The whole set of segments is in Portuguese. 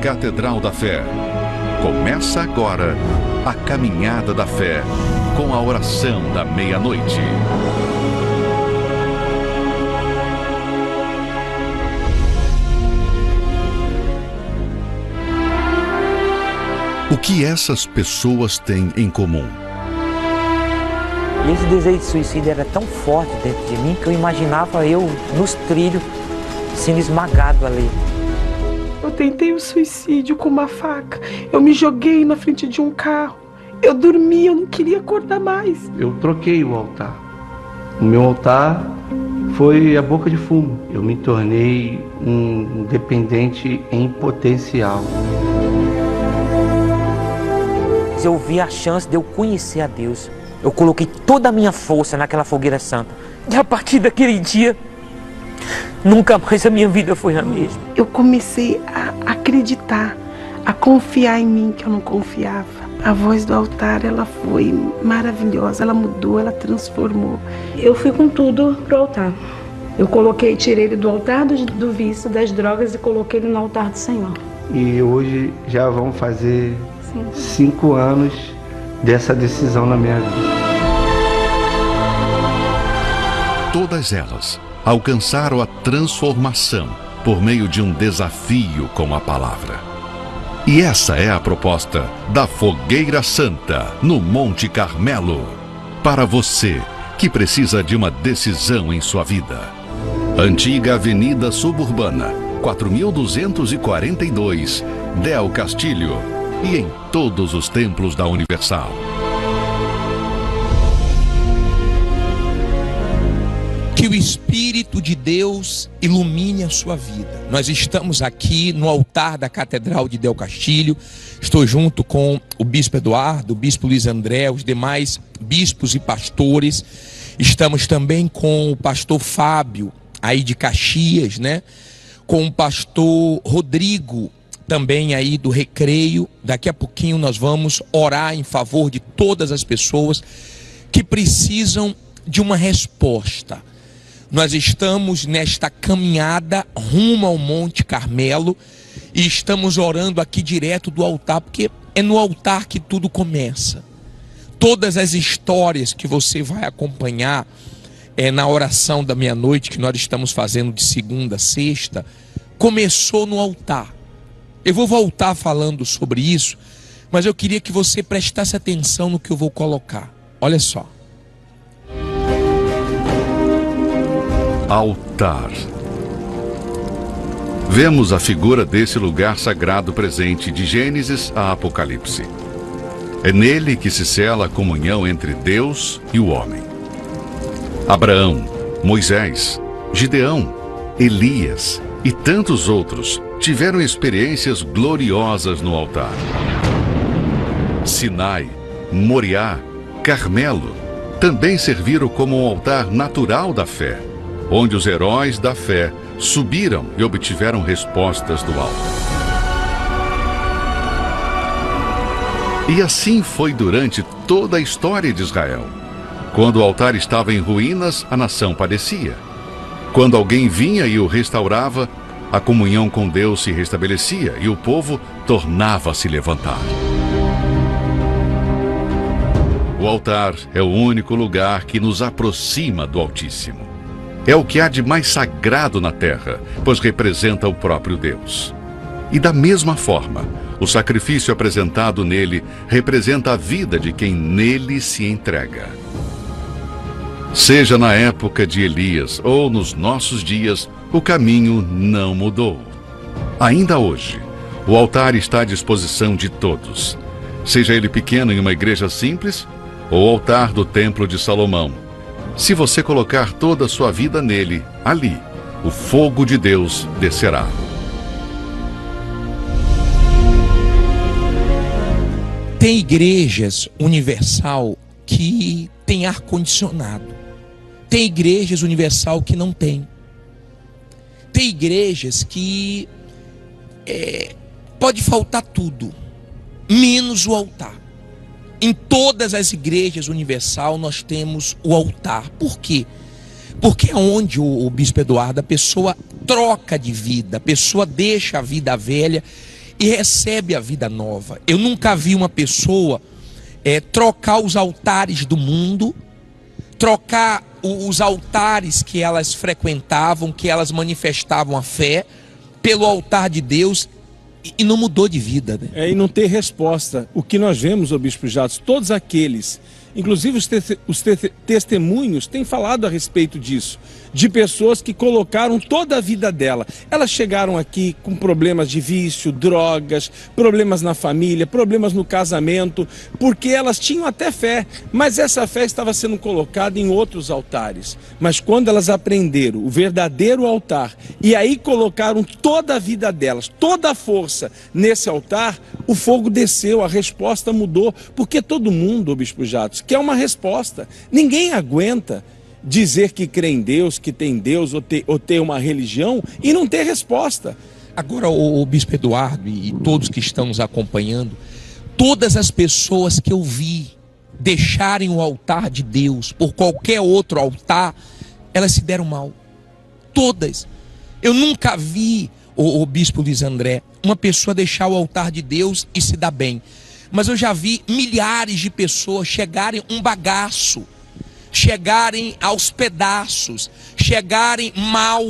Catedral da Fé. Começa agora a Caminhada da Fé com a oração da meia-noite. O que essas pessoas têm em comum? E esse desejo de suicídio era tão forte dentro de mim que eu imaginava eu nos trilhos sendo esmagado ali. Eu tentei o suicídio com uma faca. Eu me joguei na frente de um carro. Eu dormi, eu não queria acordar mais. Eu troquei o altar. O meu altar foi a boca de fumo. Eu me tornei um dependente em potencial. Eu vi a chance de eu conhecer a Deus. Eu coloquei toda a minha força naquela fogueira santa. E a partir daquele dia, nunca mais a minha vida foi a mesma. Eu comecei a acreditar, a confiar em mim que eu não confiava. A voz do altar, ela foi maravilhosa, ela mudou, ela transformou. Eu fui com tudo pro altar. Eu tirei ele do altar do vício, das drogas e coloquei ele no altar do Senhor. E hoje já vão fazer 5 anos dessa decisão na minha vida. Todas elas alcançaram a transformação por meio de um desafio com a palavra. E essa é a proposta da Fogueira Santa no Monte Carmelo. Para você que precisa de uma decisão em sua vida. Antiga Avenida Suburbana, 4242, Del Castilho. E em todos os templos da Universal. Que o Espírito de Deus ilumine a sua vida. Nós estamos aqui no altar da Catedral de Del Castilho. Estou junto com o Bispo Eduardo, o Bispo Luiz André, os demais bispos e pastores. Estamos também com o pastor Fábio, aí de Caxias, né? Com o pastor Rodrigo, também aí do Recreio. Daqui a pouquinho nós vamos orar em favor de todas as pessoas que precisam de uma resposta. Nós estamos nesta caminhada rumo ao Monte Carmelo e estamos orando aqui direto do altar, porque é no altar que tudo começa. Todas as histórias que você vai acompanhar na oração da meia-noite que nós estamos fazendo de segunda a sexta, começou no altar. Eu vou voltar falando sobre isso, mas eu queria que você prestasse atenção no que eu vou colocar. Olha só. Altar. Vemos a figura desse lugar sagrado presente de Gênesis a Apocalipse. É nele que se sela a comunhão entre Deus e o homem. Abraão, Moisés, Gideão, Elias e tantos outros tiveram experiências gloriosas no altar. Sinai, Moriá, Carmelo também serviram como um altar natural da fé, onde os heróis da fé subiram e obtiveram respostas do alto. E assim foi durante toda a história de Israel. Quando o altar estava em ruínas, a nação padecia. Quando alguém vinha e o restaurava, a comunhão com Deus se restabelecia e o povo tornava a se levantar. O altar é o único lugar que nos aproxima do Altíssimo. É o que há de mais sagrado na terra, pois representa o próprio Deus. E da mesma forma, o sacrifício apresentado nele representa a vida de quem nele se entrega. Seja na época de Elias ou nos nossos dias, o caminho não mudou. Ainda hoje, o altar está à disposição de todos. Seja ele pequeno em uma igreja simples ou o altar do Templo de Salomão. Se você colocar toda a sua vida nele, ali, o fogo de Deus descerá. Tem igrejas universal que tem ar-condicionado. Tem igrejas universal que não tem. Tem igrejas que pode faltar tudo, menos o altar. Em todas as igrejas universal nós temos o altar. Por quê? Porque é onde o Bispo Eduardo, a pessoa troca de vida, a pessoa deixa a vida velha e recebe a vida nova. Eu nunca vi uma pessoa trocar os altares do mundo, trocar os altares que elas frequentavam, que elas manifestavam a fé, pelo altar de Deus, e não mudou de vida, né? E não ter resposta. O que nós vemos, ô Bispo Jadson, todos aqueles, inclusive os testemunhos, têm falado a respeito disso, de pessoas que colocaram toda a vida dela. Elas chegaram aqui com problemas de vício, drogas, problemas na família, problemas no casamento, porque elas tinham até fé, mas essa fé estava sendo colocada em outros altares. Mas quando elas aprenderam o verdadeiro altar, e aí colocaram toda a vida delas, toda a força nesse altar, o fogo desceu, a resposta mudou, porque todo mundo, Bispo Jadson, quer uma resposta. Ninguém aguenta dizer que crê em Deus, que tem Deus, ou ter uma religião e não ter resposta. Agora, o Bispo Eduardo e todos que estão nos acompanhando, todas as pessoas que eu vi deixarem o altar de Deus por qualquer outro altar, elas se deram mal. Todas. Eu nunca vi, o Bispo Luiz André, uma pessoa deixar o altar de Deus e se dar bem. Mas eu já vi milhares de pessoas chegarem um bagaço, chegarem aos pedaços, chegarem mal,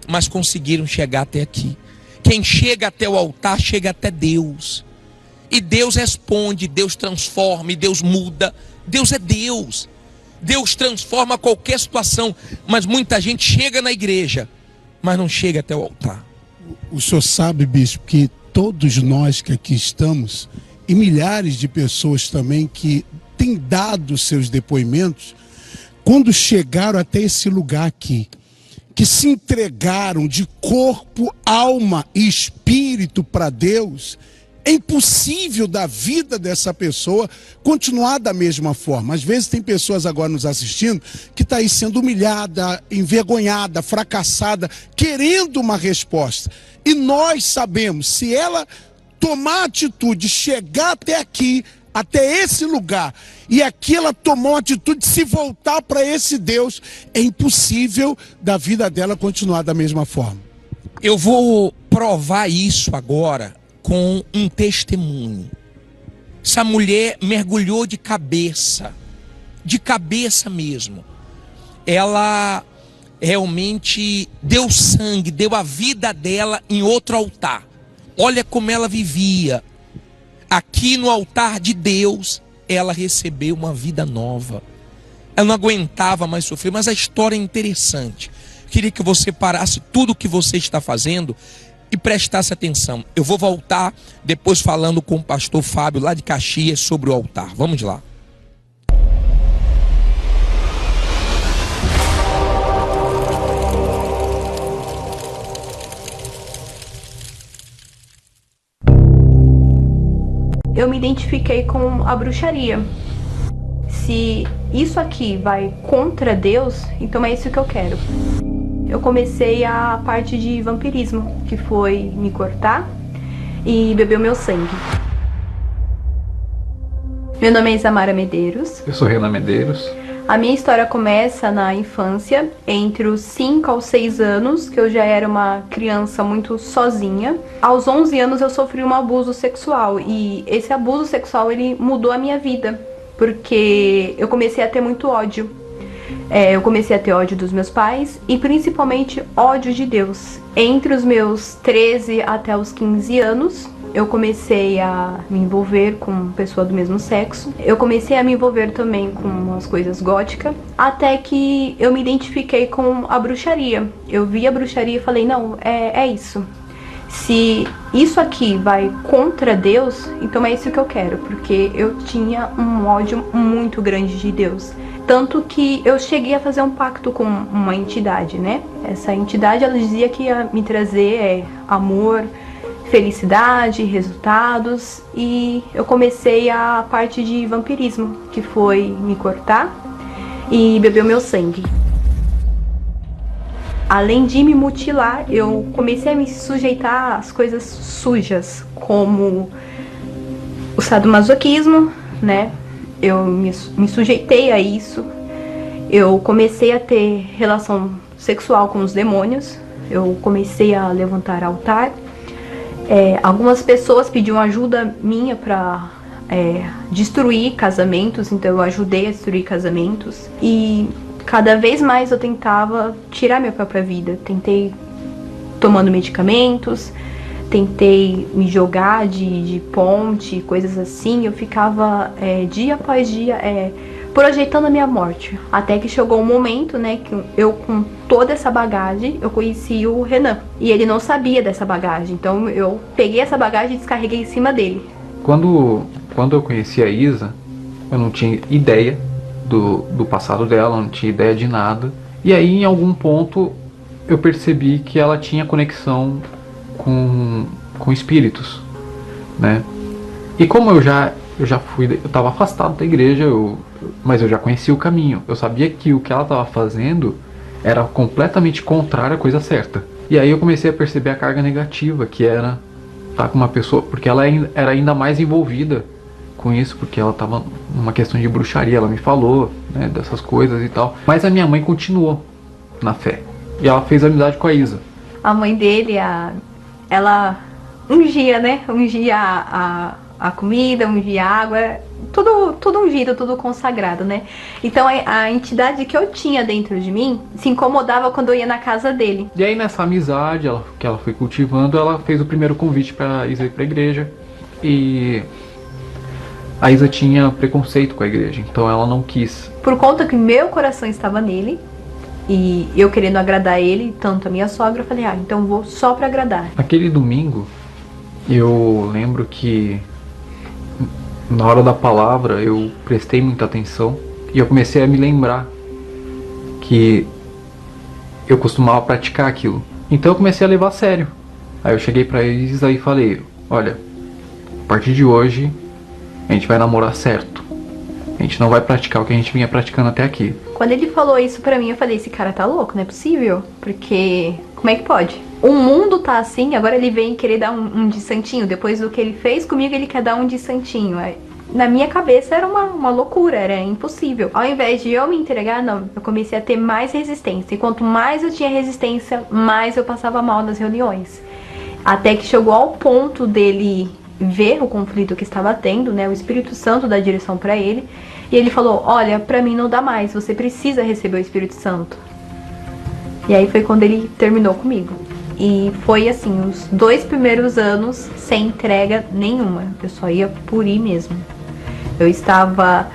mas conseguiram chegar até aqui. Quem chega até o altar, chega até Deus. E Deus responde, Deus transforma, e Deus muda. Deus é Deus. Deus transforma qualquer situação, mas muita gente chega na igreja, mas não chega até o altar. O senhor sabe, bispo, que todos nós que aqui estamos, e milhares de pessoas também que têm dado seus depoimentos, quando chegaram até esse lugar aqui, que se entregaram de corpo, alma e espírito para Deus, é impossível da vida dessa pessoa continuar da mesma forma. Às vezes tem pessoas agora nos assistindo que está aí sendo humilhada, envergonhada, fracassada, querendo uma resposta. E nós sabemos, se ela tomar atitude, chegar até aqui, até esse lugar, e aqui ela tomou a atitude de se voltar para esse Deus, é impossível da vida dela continuar da mesma forma. Eu vou provar isso agora com um testemunho. Essa mulher mergulhou de cabeça mesmo. Ela realmente deu sangue, deu a vida dela em outro altar. Olha como ela vivia. Aqui no altar de Deus, ela recebeu uma vida nova. Ela não aguentava mais sofrer, mas a história é interessante. Queria que você parasse tudo o que você está fazendo e prestasse atenção. Eu vou voltar depois falando com o pastor Fábio lá de Caxias sobre o altar. Vamos lá. Eu me identifiquei com a bruxaria. Se isso aqui vai contra Deus, então é isso que eu quero. Eu comecei a parte de vampirismo, que foi me cortar e beber o meu sangue. Meu nome é Isamara Medeiros. Eu sou Renan Medeiros. A minha história começa na infância, entre os 5 aos 6 anos, que eu já era uma criança muito sozinha. Aos 11 anos eu sofri um abuso sexual e esse abuso sexual ele mudou a minha vida, porque eu comecei a ter muito ódio. Eu comecei a ter ódio dos meus pais e principalmente ódio de Deus. Entre os meus 13 até os 15 anos, eu comecei a me envolver com pessoa do mesmo sexo. Eu comecei a me envolver também com umas coisas góticas, até que eu me identifiquei com a bruxaria. Eu vi a bruxaria e falei, não, é isso. Se isso aqui vai contra Deus, então é isso que eu quero, porque eu tinha um ódio muito grande de Deus. Tanto que eu cheguei a fazer um pacto com uma entidade, né? Essa entidade, ela dizia que ia me trazer amor, felicidade, resultados, e eu comecei a parte de vampirismo, que foi me cortar e beber o meu sangue. Além de me mutilar, eu comecei a me sujeitar às coisas sujas, como o sadomasoquismo, né? Eu me sujeitei a isso. Eu comecei a ter relação sexual com os demônios. Eu comecei a levantar altar. Algumas pessoas pediam ajuda minha para destruir casamentos, então eu ajudei a destruir casamentos. E cada vez mais eu tentava tirar minha própria vida. Tentei tomando medicamentos, tentei me jogar de ponte, coisas assim. Eu ficava dia após dia projetando a minha morte. Até que chegou um momento, né, que eu, com toda essa bagagem, eu conheci o Renan. E ele não sabia dessa bagagem, então eu peguei essa bagagem e descarreguei em cima dele. Quando eu conheci a Isa, eu não tinha ideia do passado dela, não tinha ideia de nada. E aí, em algum ponto, eu percebi que ela tinha conexão com espíritos, né? E como eu estava afastado da igreja, mas eu já conhecia o caminho. Eu sabia que o que ela estava fazendo era completamente contrário à coisa certa. E aí eu comecei a perceber a carga negativa que era estar com uma pessoa, porque ela era ainda mais envolvida com isso, porque ela estava numa questão de bruxaria. Ela me falou, né, dessas coisas e tal. Mas a minha mãe continuou na fé. E ela fez amizade com a Isa. A mãe dele, ela ungia, né? Ungia a comida, ungia a água, tudo ungido, tudo consagrado, né? Então a entidade que eu tinha dentro de mim se incomodava quando eu ia na casa dele. E aí nessa amizade que ela foi cultivando, ela fez o primeiro convite para Isa ir para a igreja. E a Isa tinha preconceito com a igreja, então ela não quis. Por conta que meu coração estava nele, e eu querendo agradar ele, tanto a minha sogra, eu falei, então vou só para agradar. Naquele domingo, eu lembro que na hora da palavra eu prestei muita atenção e eu comecei a me lembrar que eu costumava praticar aquilo. Então eu comecei a levar a sério. Aí eu cheguei pra Isa e falei, olha, a partir de hoje a gente vai namorar certo. A gente não vai praticar o que a gente vinha praticando até aqui. Quando ele falou isso pra mim, eu falei, esse cara tá louco, não é possível. Porque, como é que pode? O mundo tá assim, agora ele vem querer dar um de santinho. Depois do que ele fez comigo, ele quer dar um de santinho. Na minha cabeça era uma loucura, era impossível. Ao invés de eu me entregar, não, eu comecei a ter mais resistência. E quanto mais eu tinha resistência, mais eu passava mal nas reuniões. Até que chegou ao ponto dele ver o conflito que estava tendo, né? O Espírito Santo dá direção pra ele. E ele falou, olha, pra mim não dá mais, você precisa receber o Espírito Santo. E aí foi quando ele terminou comigo. E foi assim, os 2 primeiros anos sem entrega nenhuma. Eu só ia por ir mesmo. Eu estava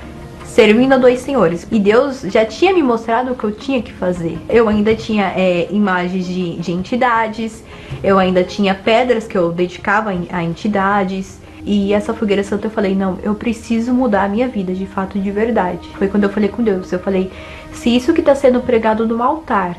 servindo a 2 senhores. E Deus já tinha me mostrado o que eu tinha que fazer. Eu ainda tinha imagens de entidades. Eu ainda tinha pedras que eu dedicava a entidades. E essa fogueira santa eu falei, não, eu preciso mudar a minha vida, de fato, de verdade. Foi quando eu falei com Deus. Eu falei, se isso que está sendo pregado no altar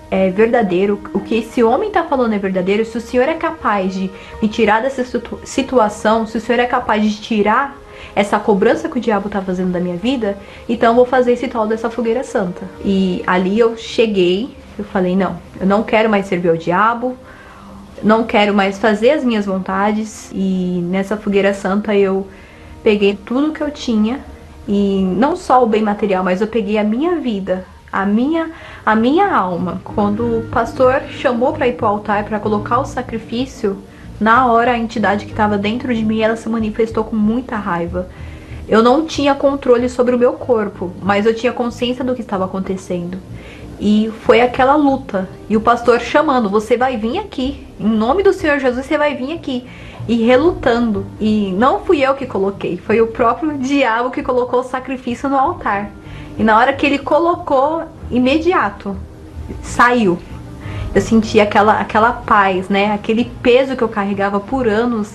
é verdadeiro, o que esse homem está falando é verdadeiro, se o Senhor é capaz de me tirar dessa situação, se o Senhor é capaz de tirar essa cobrança que o diabo está fazendo da minha vida, então eu vou fazer esse tal dessa fogueira santa. E ali eu cheguei, eu falei, não, eu não quero mais servir ao diabo, não quero mais fazer as minhas vontades. E nessa fogueira santa eu peguei tudo que eu tinha, e não só o bem material, mas eu peguei a minha vida, a minha alma. Quando o pastor chamou para ir para o altar, para colocar o sacrifício, na hora a entidade que estava dentro de mim, ela se manifestou com muita raiva. Eu não tinha controle sobre o meu corpo, mas eu tinha consciência do que estava acontecendo. E foi aquela luta. E o pastor chamando, você vai vir aqui. Em nome do Senhor Jesus, você vai vir aqui. E relutando. E não fui eu que coloquei. Foi o próprio diabo que colocou o sacrifício no altar. E na hora que ele colocou, imediato, saiu. Eu senti aquela paz, né? Aquele peso que eu carregava por anos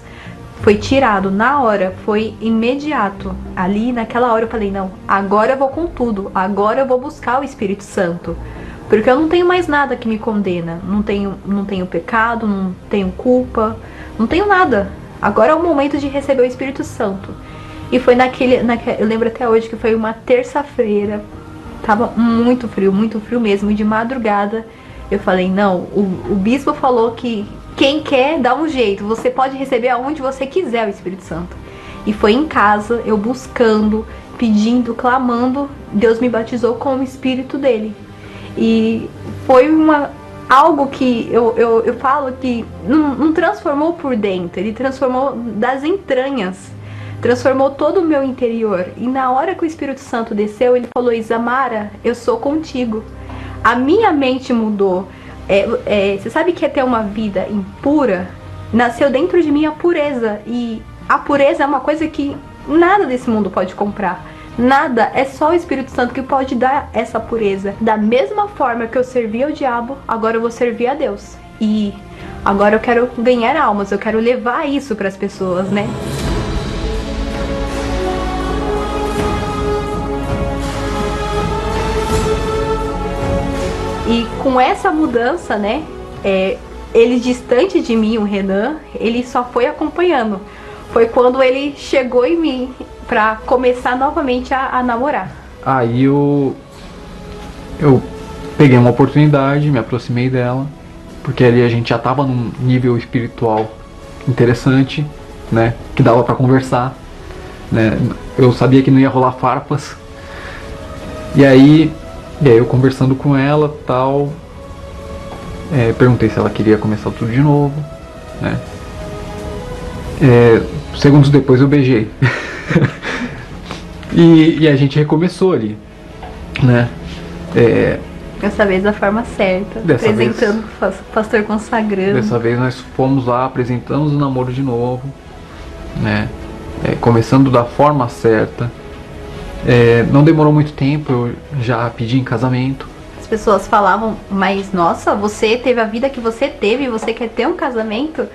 foi tirado na hora, foi imediato. Ali, naquela hora, eu falei, não, agora eu vou com tudo. Agora eu vou buscar o Espírito Santo. Porque eu não tenho mais nada que me condena. Não tenho pecado, não tenho culpa, não tenho nada. Agora é o momento de receber o Espírito Santo. E foi eu lembro até hoje que foi uma terça-feira. Tava muito frio mesmo. E de madrugada eu falei, não, o bispo falou que quem quer dá um jeito. Você pode receber aonde você quiser o Espírito Santo. E foi em casa, eu buscando, pedindo, clamando. Deus me batizou com o Espírito dele. E foi algo que eu falo que não transformou por dentro, ele transformou das entranhas, transformou todo o meu interior. E na hora que o Espírito Santo desceu, ele falou: Isamara, eu sou contigo. A minha mente mudou. Você sabe que é ter uma vida impura? Nasceu dentro de mim a pureza. E a pureza é uma coisa que nada desse mundo pode comprar. Nada, é só o Espírito Santo que pode dar essa pureza. Da mesma forma que eu servia ao diabo, agora eu vou servir a Deus. E agora eu quero ganhar almas, eu quero levar isso para as pessoas, né? E com essa mudança, né, ele distante de mim, o Renan, ele só foi acompanhando. Foi quando ele chegou em mim pra começar novamente a namorar. Aí eu peguei uma oportunidade, me aproximei dela, porque ali a gente já tava num nível espiritual interessante, né, que dava pra conversar, né. Eu sabia que não ia rolar farpas. E aí eu conversando com ela, tal, perguntei se ela queria começar tudo de novo, né. Segundos depois eu beijei. e a gente recomeçou ali, né. Dessa vez da forma certa, apresentando o pastor consagrando. Dessa vez nós fomos lá, apresentamos o namoro de novo, né, começando da forma certa. Não demorou muito tempo, eu já pedi em casamento. As pessoas falavam: mas nossa, você teve a vida que você teve e você quer ter um casamento?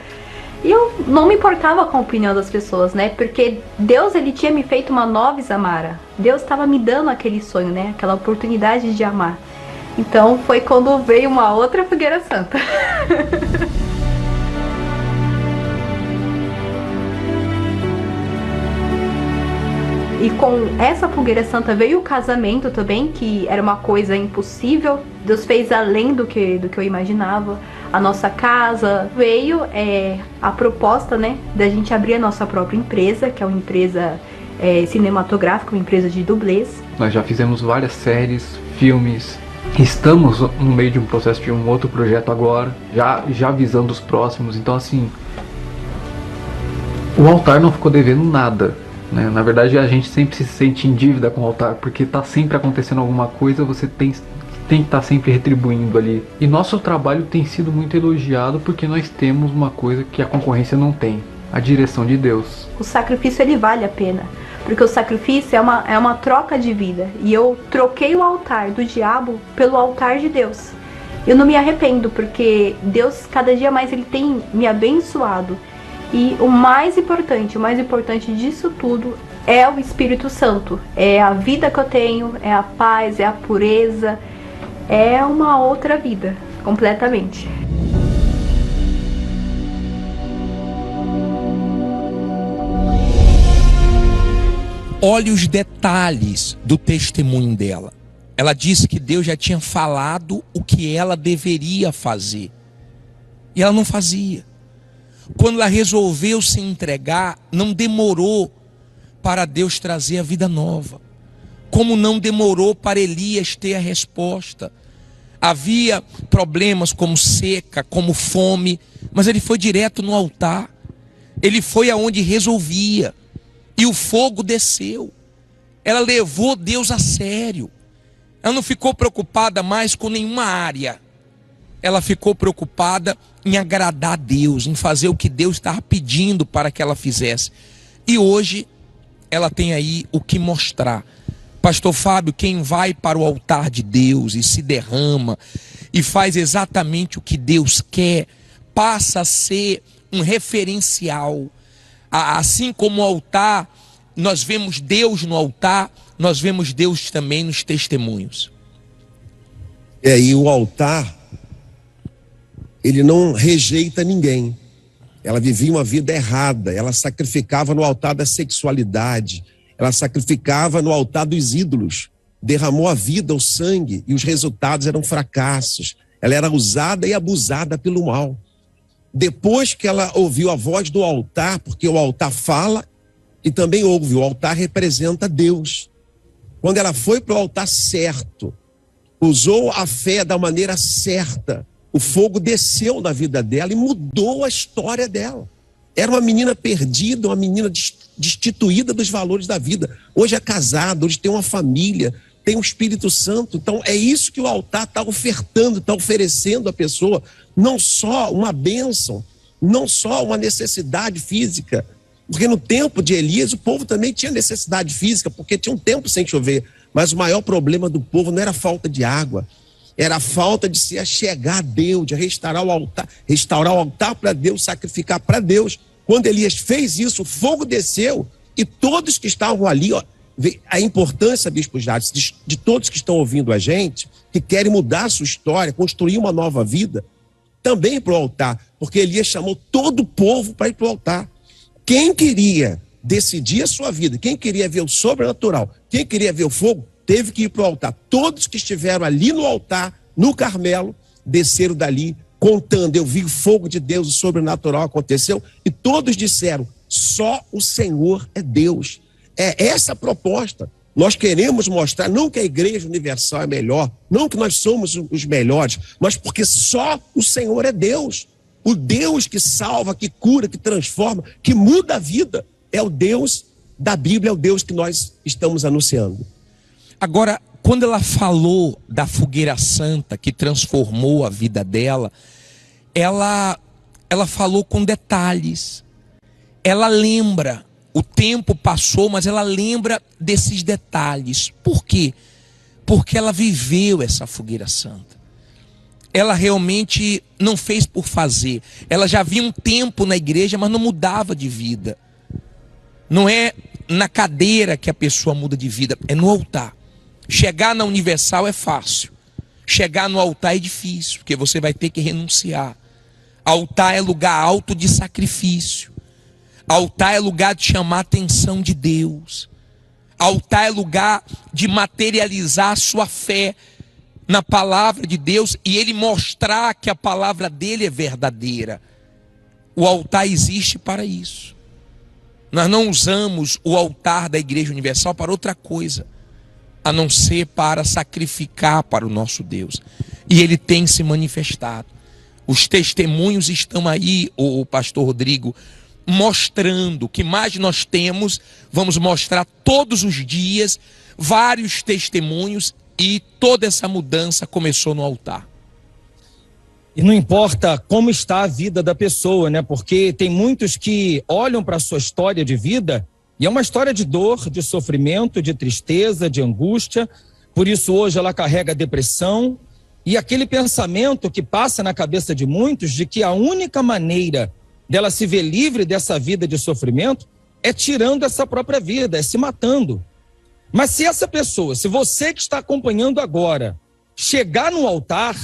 E eu não me importava com a opinião das pessoas, né? Porque Deus, ele tinha me feito uma nova Isamara. Deus estava me dando aquele sonho, né? Aquela oportunidade de amar. Então foi quando veio uma outra fogueira santa. E com essa fogueira santa veio o casamento também, que era uma coisa impossível. Deus fez além do que eu imaginava. A nossa casa veio a proposta, né, da gente abrir a nossa própria empresa, que é uma empresa cinematográfica, uma empresa de dublês. Nós já fizemos várias séries, filmes. Estamos no meio de um processo de um outro projeto agora, já visando os próximos. Então, assim, o altar não ficou devendo nada, né? Na verdade, a gente sempre se sente em dívida com o altar, porque está sempre acontecendo alguma coisa, você tem que estar sempre retribuindo ali. E nosso trabalho tem sido muito elogiado porque nós temos uma coisa que a concorrência não tem: a direção de Deus. O sacrifício, ele vale a pena, porque o sacrifício é uma troca de vida. E eu troquei o altar do diabo pelo altar de Deus. Eu não me arrependo, porque Deus, cada dia mais, ele tem me abençoado. E o mais importante disso tudo é o Espírito Santo. É a vida que eu tenho, é a paz, é a pureza, é uma outra vida, completamente. Olhe os detalhes do testemunho dela. Ela disse que Deus já tinha falado o que ela deveria fazer. E ela não fazia. Quando ela resolveu se entregar, não demorou para Deus trazer a vida nova. Como não demorou para Elias ter a resposta. Havia problemas como seca, como fome, mas ele foi direto no altar. Ele foi aonde resolvia. E o fogo desceu. Ela levou Deus a sério. Ela não ficou preocupada mais com nenhuma área. Ela ficou preocupada em agradar a Deus, em fazer o que Deus estava pedindo para que ela fizesse. E hoje ela tem aí o que mostrar. Pastor Fábio, quem vai para o altar de Deus e se derrama e faz exatamente o que Deus quer, passa a ser um referencial. Assim como o altar, nós vemos Deus no altar, nós vemos Deus também nos testemunhos. E o altar, ele não rejeita ninguém. Ela vivia uma vida errada, ela sacrificava no altar da sexualidade, ela sacrificava no altar dos ídolos, derramou a vida, o sangue, e os resultados eram fracassos. Ela era usada e abusada pelo mal. Depois que ela ouviu a voz do altar, porque o altar fala e também ouve, o altar representa Deus. Quando ela foi para o altar certo, usou a fé da maneira certa, O fogo desceu na vida dela e mudou a história dela. Era uma menina perdida, uma menina destituída dos valores da vida. Hoje é casada, hoje tem uma família, tem o Espírito Santo. Então é isso que o altar está ofertando, está oferecendo à pessoa. Não só uma bênção, não só uma necessidade física. Porque no tempo de Elias o povo também tinha necessidade física, porque tinha um tempo sem chover. Mas o maior problema do povo não era a falta de água, era a falta de se achegar a Deus, de restaurar o altar para Deus, sacrificar para Deus. Quando Elias fez isso, o fogo desceu e todos que estavam ali, ó, a importância, Bispo Jades, de todos que estão ouvindo a gente, que querem mudar a sua história, construir uma nova vida, também para o altar, porque Elias chamou todo o povo para ir para o altar. Quem queria decidir a sua vida, quem queria ver o sobrenatural, quem queria ver o fogo, teve que ir para o altar. Todos que estiveram ali no altar, no Carmelo, desceram dali contando: eu vi o fogo de Deus, o sobrenatural aconteceu, e todos disseram: só o Senhor é Deus. É essa a proposta. Nós queremos mostrar, não que a Igreja Universal é melhor, não que nós somos os melhores, mas porque só o Senhor é Deus. O Deus que salva, que cura, que transforma, que muda a vida, é o Deus da Bíblia, é o Deus que nós estamos anunciando. Agora, quando ela falou da fogueira santa que transformou a vida dela, ela falou com detalhes. Ela lembra, o tempo passou, mas ela lembra desses detalhes. Por quê? Porque ela viveu essa fogueira santa. Ela realmente não fez por fazer. Ela já havia um tempo na igreja, mas não mudava de vida. Não é na cadeira que a pessoa muda de vida, é no altar. Chegar na Universal é fácil. Chegar no altar é difícil, porque você vai ter que renunciar. Altar é lugar alto de sacrifício. Altar é lugar de chamar a atenção de Deus. Altar é lugar de materializar a sua fé na palavra de Deus e ele mostrar que a palavra dele é verdadeira. O altar existe para isso. Nós não usamos o altar da Igreja Universal para outra coisa, a não ser para sacrificar para o nosso Deus. E ele tem se manifestado. Os testemunhos estão aí, o pastor Rodrigo, mostrando o que mais nós temos. Vamos mostrar todos os dias vários testemunhos. E toda essa mudança começou no altar. E não importa como está a vida da pessoa, né? Porque tem muitos que olham para a sua história de vida e é uma história de dor, de sofrimento, de tristeza, de angústia. Por isso hoje ela carrega depressão e aquele pensamento que passa na cabeça de muitos de que a única maneira dela se ver livre dessa vida de sofrimento é tirando essa própria vida, é se matando. Mas se essa pessoa, se você que está acompanhando agora, chegar no altar,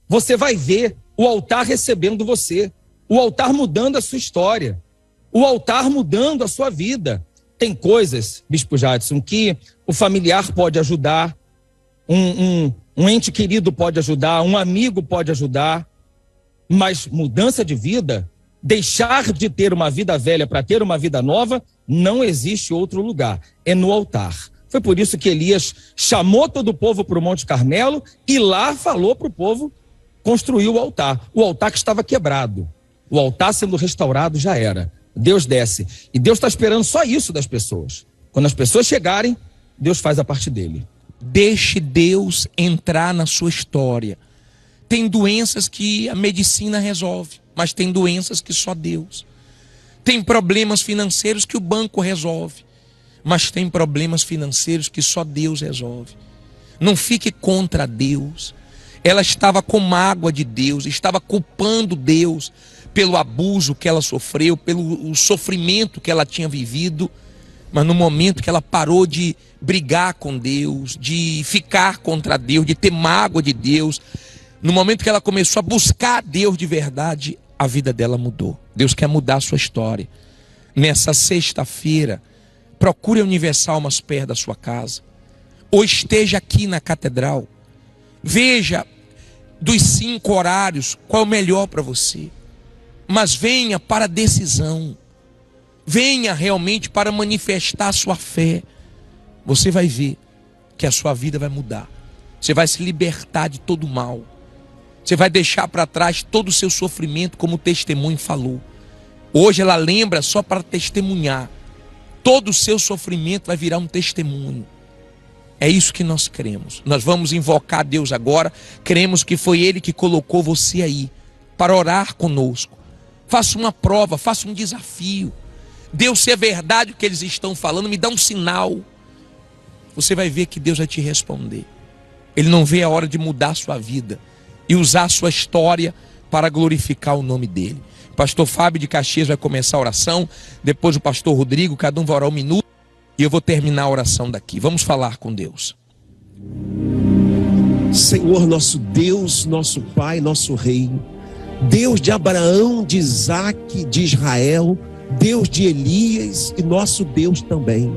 você vai ver o altar recebendo você, o altar mudando a sua história, o altar mudando a sua vida. Tem coisas, Bispo Jadson, que o familiar pode ajudar, um ente querido pode ajudar, um amigo pode ajudar, mas mudança de vida, deixar de ter uma vida velha para ter uma vida nova, não existe outro lugar, é no altar. Foi por isso que Elias chamou todo o povo para o Monte Carmelo e lá falou para o povo construir o altar que estava quebrado. O altar sendo restaurado já era. Deus desce. E Deus está esperando só isso das pessoas. Quando as pessoas chegarem, Deus faz a parte dele. Deixe Deus entrar na sua história. Tem doenças que a medicina resolve, mas tem doenças que só Deus. Tem problemas financeiros que o banco resolve, mas tem problemas financeiros que só Deus resolve. Não fique contra Deus. Ela estava com mágoa de Deus, estava culpando Deus pelo abuso que ela sofreu, pelo sofrimento que ela tinha vivido. Mas no momento que ela parou de brigar com Deus, de ficar contra Deus, de ter mágoa de Deus, no momento que ela começou a buscar Deus de verdade, a vida dela mudou. Deus quer mudar a sua história. Nessa sexta-feira, procure a Universal mais perto da sua casa. Ou esteja aqui na catedral. Veja dos 5 horários qual é o melhor para você. Mas venha para a decisão. Venha realmente para manifestar a sua fé. Você vai ver que a sua vida vai mudar. Você vai se libertar de todo o mal. Você vai deixar para trás todo o seu sofrimento, como o testemunho falou. Hoje ela lembra só para testemunhar. Todo o seu sofrimento vai virar um testemunho. É isso que nós queremos. Nós vamos invocar a Deus agora. Queremos que foi Ele que colocou você aí para orar conosco. Faça uma prova, faça um desafio. Deus, se é verdade o que eles estão falando, me dá um sinal. Você vai ver que Deus vai te responder. Ele não vê a hora de mudar a sua vida e usar a sua história para glorificar o nome dele. O pastor Fábio de Caxias vai começar a oração, depois o pastor Rodrigo, cada um vai orar 1 minuto e eu vou terminar a oração daqui. Vamos falar com Deus. Senhor, nosso Deus, nosso Pai, nosso Rei, Deus de Abraão, de Isaac, de Israel, Deus de Elias e nosso Deus também.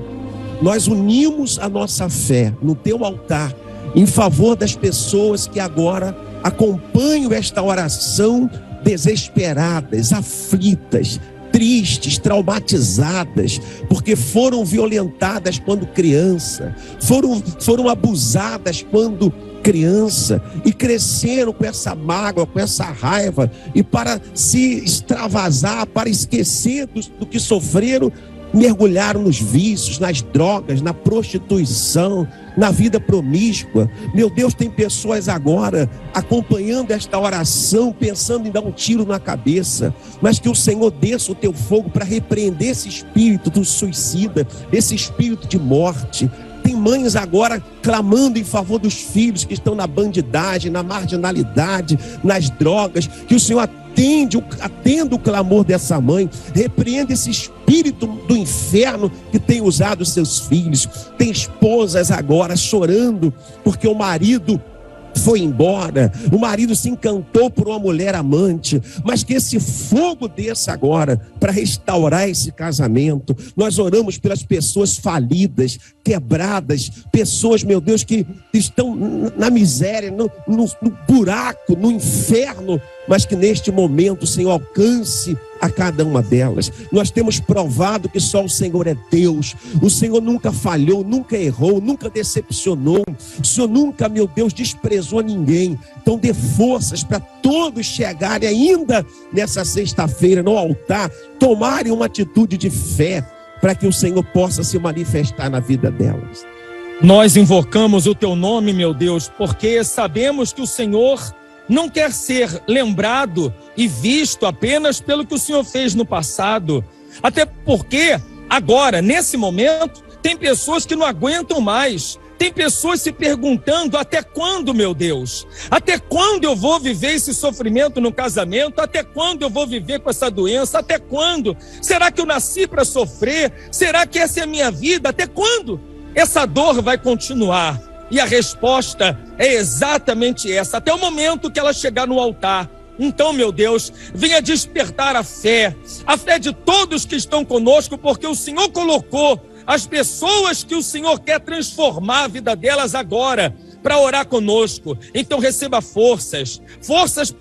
Nós unimos a nossa fé no teu altar em favor das pessoas que agora acompanham esta oração desesperadas, aflitas, tristes, traumatizadas, porque foram violentadas quando criança, foram abusadas quando criança e cresceram com essa mágoa, com essa raiva, e para se extravasar, para esquecer do que sofreram, mergulharam nos vícios, nas drogas, na prostituição, na vida promíscua. Meu Deus, tem pessoas agora acompanhando esta oração, pensando em dar um tiro na cabeça, mas que o Senhor desça o teu fogo para repreender esse espírito do suicida, esse espírito de morte. Tem mães agora clamando em favor dos filhos que estão na bandidagem, na marginalidade, nas drogas, que o Senhor atenda o clamor dessa mãe, repreenda esse espírito do inferno que tem usado os seus filhos. Tem esposas agora chorando porque o marido foi embora, o marido se encantou por uma mulher amante, mas que esse fogo desça agora para restaurar esse casamento. Nós oramos pelas pessoas falidas, quebradas, pessoas, meu Deus, que estão na miséria, no buraco, no inferno, mas que neste momento o Senhor alcance a cada uma delas. Nós temos provado que só o Senhor é Deus. O Senhor nunca falhou, nunca errou, nunca decepcionou. O Senhor nunca, meu Deus, desprezou ninguém. Então dê forças para todos chegarem ainda nessa sexta-feira no altar, tomarem uma atitude de fé para que o Senhor possa se manifestar na vida delas. Nós invocamos o teu nome, meu Deus, porque sabemos que o Senhor não quer ser lembrado e visto apenas pelo que o Senhor fez no passado. Até porque agora, nesse momento, tem pessoas que não aguentam mais. Tem pessoas se perguntando: até quando, meu Deus? Até quando eu vou viver esse sofrimento no casamento? Até quando eu vou viver com essa doença? Até quando? Será que eu nasci para sofrer? Será que essa é a minha vida? Até quando essa dor vai continuar? E a resposta é exatamente essa, até o momento que ela chegar no altar. Então, meu Deus, venha despertar a fé de todos que estão conosco, porque o Senhor colocou as pessoas que o Senhor quer transformar a vida delas agora, para orar conosco. Então receba forças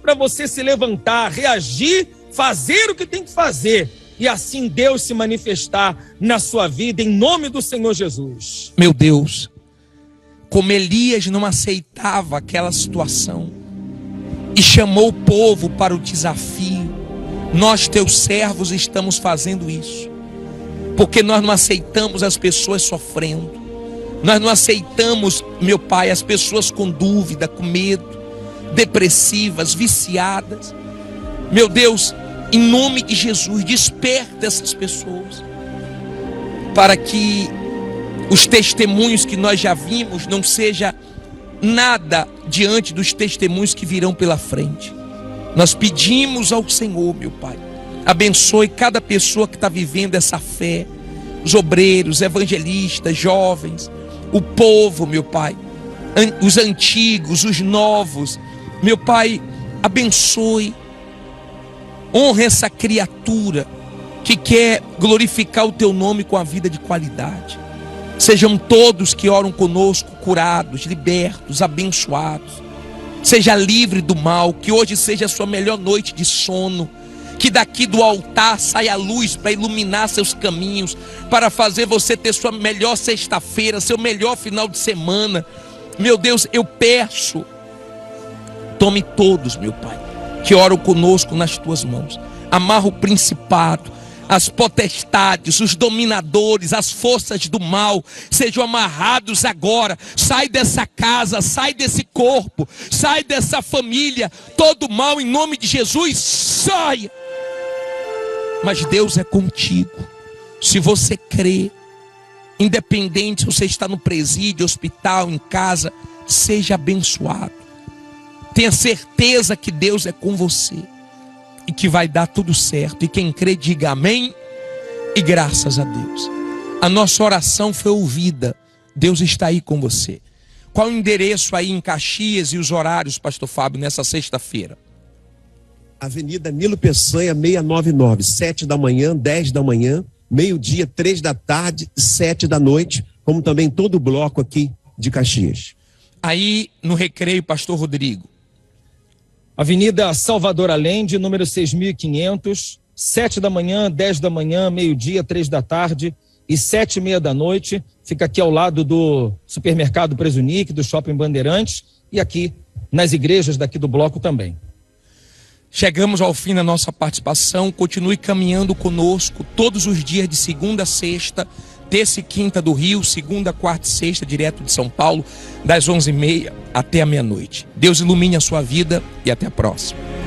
para você se levantar, reagir, fazer o que tem que fazer, e assim Deus se manifestar na sua vida, em nome do Senhor Jesus. Meu Deus, como Elias não aceitava aquela situação e chamou o povo para o desafio, nós, teus servos, estamos fazendo isso, porque nós não aceitamos as pessoas sofrendo, nós não aceitamos, meu Pai, as pessoas com dúvida, com medo, depressivas, viciadas. Meu Deus, em nome de Jesus, desperta essas pessoas, para que os testemunhos que nós já vimos não seja nada diante dos testemunhos que virão pela frente. Nós pedimos ao Senhor, meu Pai, abençoe cada pessoa que está vivendo essa fé, os obreiros, evangelistas, jovens, o povo, meu Pai, os antigos, os novos, meu Pai, abençoe, honra essa criatura que quer glorificar o teu nome com a vida de qualidade. Sejam todos que oram conosco curados, libertos, abençoados. Seja livre do mal, que hoje seja a sua melhor noite de sono. Que daqui do altar saia a luz para iluminar seus caminhos, para fazer você ter sua melhor sexta-feira, seu melhor final de semana. Meu Deus, eu peço Tome todos, meu Pai, que oram conosco nas tuas mãos. Amarra o principado, as potestades, os dominadores, as forças do mal, sejam amarrados agora. Sai dessa casa, sai desse corpo, sai dessa família. Todo mal, em nome de Jesus, saia. Mas Deus é contigo. Se você crê, independente se você está no presídio, hospital, em casa, seja abençoado. Tenha certeza que Deus é com você e que vai dar tudo certo. E quem crê, diga amém e graças a Deus. A nossa oração foi ouvida. Deus está aí com você. Qual o endereço aí em Caxias e os horários, pastor Fábio, nessa sexta-feira? Avenida Nilo Peçanha, 699, 7 da manhã, 10 da manhã, meio-dia, 3 da tarde, 7 da noite, como também todo o bloco aqui de Caxias. Aí no Recreio, pastor Rodrigo. Avenida Salvador Allende, número 6.500, 7 da manhã, 10 da manhã, meio-dia, 3 da tarde e 7h30 da noite. Fica aqui ao lado do supermercado Presunic, do Shopping Bandeirantes e aqui nas igrejas daqui do bloco também. Chegamos ao fim da nossa participação. Continue caminhando conosco todos os dias de segunda a sexta, terça e quinta do Rio, segunda, quarta e sexta, direto de São Paulo, das 11h30 até a meia-noite. Deus ilumine a sua vida e até a próxima.